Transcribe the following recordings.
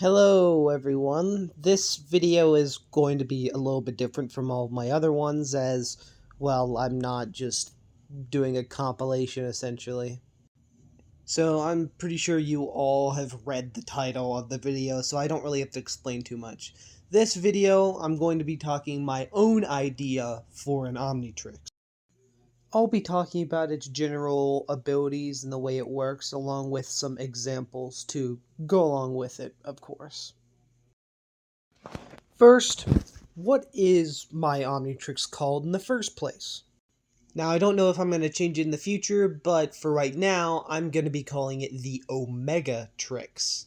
Hello everyone. This video is going to be a little bit different from all of my other ones as, well, I'm not just doing a compilation essentially. So I'm pretty sure you all have read the title of the video, so I don't really have to explain too much. This video, I'm going to be talking my own idea for an Omnitrix. I'll be talking about its general abilities and the way it works, along with some examples to go along with it, of course. First, what is my Omnitrix called in the first place? Now, I don't know if I'm going to change it in the future, but for right now, I'm going to be calling it the Omnitrix.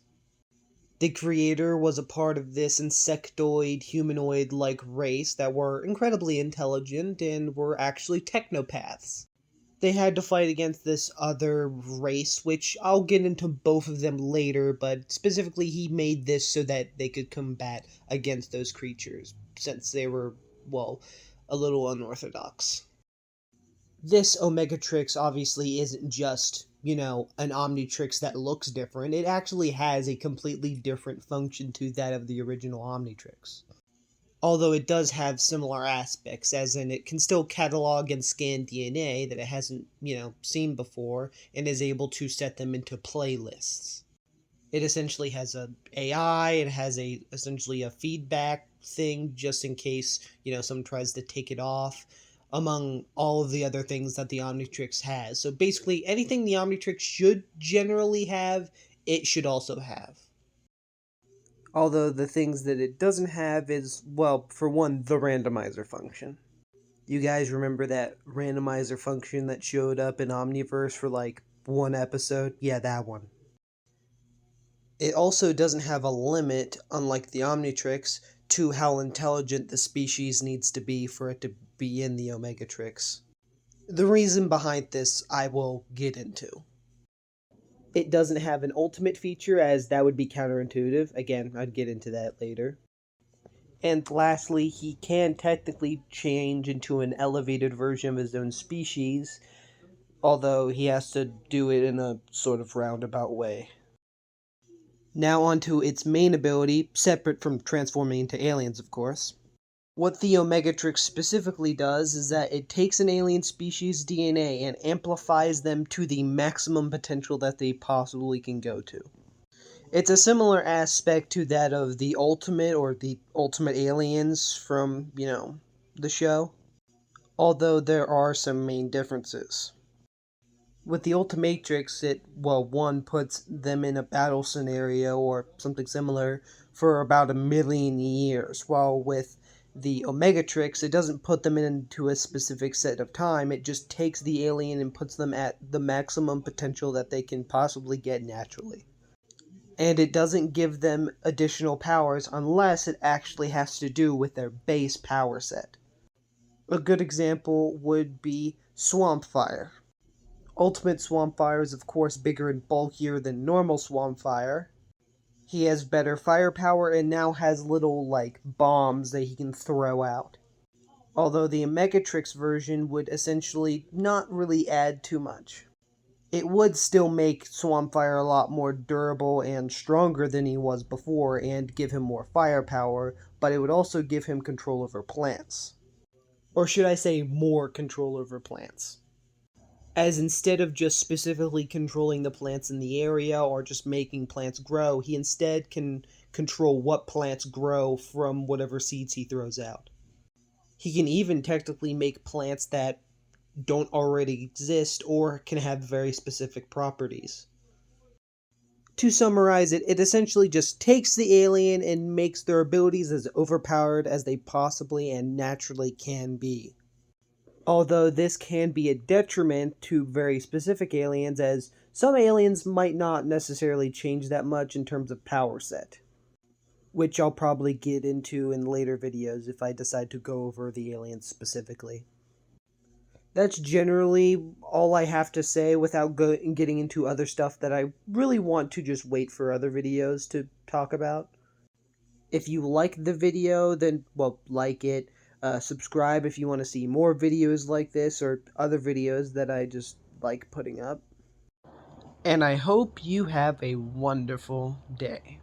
The creator was a part of this insectoid, humanoid-like race that were incredibly intelligent and were actually technopaths. They had to fight against this other race, which I'll get into both of them later, but specifically he made this so that they could combat against those creatures, since they were, well, a little unorthodox. This Omnitrix obviously isn't just, an Omnitrix that looks different. It actually has a completely different function to that of the original Omnitrix. Although it does have similar aspects, as in it can still catalog and scan DNA that it hasn't, seen before, and is able to set them into playlists. It essentially has a AI, it has essentially a feedback thing just in case, someone tries to take it off, among all of the other things that the Omnitrix has. So basically, anything the Omnitrix should generally have, it should also have. Although the things that it doesn't have is, well, for one, the randomizer function. You guys remember that randomizer function that showed up in Omniverse for like one episode? Yeah, that one. It also doesn't have a limit, unlike the Omnitrix, to how intelligent the species needs to be for it to be in the Omnitrix. The reason behind this I will get into. It doesn't have an ultimate feature, as that would be counterintuitive. Again, I'd get into that later. And lastly, he can technically change into an elevated version of his own species, although he has to do it in a sort of roundabout way. Now onto its main ability, separate from transforming into aliens, of course. What the Omnitrix specifically does is that it takes an alien species' DNA and amplifies them to the maximum potential that they possibly can go to. It's a similar aspect to that of the Ultimate or the Ultimate Aliens from, the show, although there are some main differences. With the Ultimatrix, one, puts them in a battle scenario or something similar for about 1,000,000 years, while with the Omnitrix, it doesn't put them into a specific set of time, it just takes the alien and puts them at the maximum potential that they can possibly get naturally. And it doesn't give them additional powers unless it actually has to do with their base power set. A good example would be Swampfire. Ultimate Swampfire is of course bigger and bulkier than normal Swampfire. He has better firepower and now has little, bombs that he can throw out. Although the Omnitrix version would essentially not really add too much. It would still make Swampfire a lot more durable and stronger than he was before and give him more firepower, but it would also give him control over plants. Or should I say more control over plants? As instead of just specifically controlling the plants in the area or just making plants grow, he instead can control what plants grow from whatever seeds he throws out. He can even technically make plants that don't already exist or can have very specific properties. To summarize it, it essentially just takes the alien and makes their abilities as overpowered as they possibly and naturally can be. Although this can be a detriment to very specific aliens, as some aliens might not necessarily change that much in terms of power set, which I'll probably get into in later videos if I decide to go over the aliens specifically. That's generally all I have to say without getting into other stuff that I really want to just wait for other videos to talk about. If you like the video, then, like it. Subscribe if you want to see more videos like this or other videos that I just like putting up. And I hope you have a wonderful day.